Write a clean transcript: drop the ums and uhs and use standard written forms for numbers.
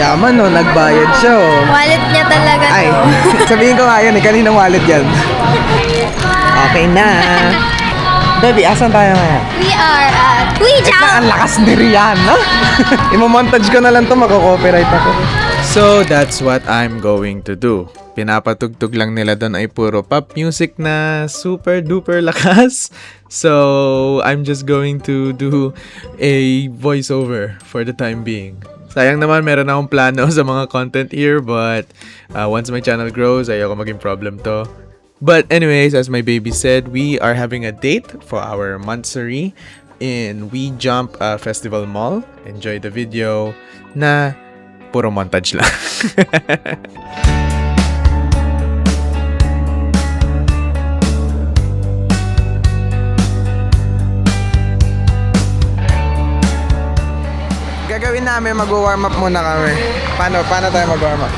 Yaman no, nagbayad siya oh. Wallet niya talaga to. Ay, sabihin ko nga yan eh, kaninang wallet yan? Okay na. Baby, asan tayo ngayon? We are at Ang lakas ni Rian, no? Imo-montage ko na lang to, mako-copyright ako. So, that's what I'm going to do. Pinapatugtog lang nila doon ay puro pop music na super duper lakas. So, I'm just going to do a voiceover for the time being. Sayang naman, meron akong plano sa mga content here, but once my channel grows, ayoko maging problem to. But anyways, as my baby said, we are having a date for our monthsary in We Jump Festival Mall. Enjoy the video na puro montage lang. Gagawin namin, mag-warm up muna kami. Paano tayo mag-warm up?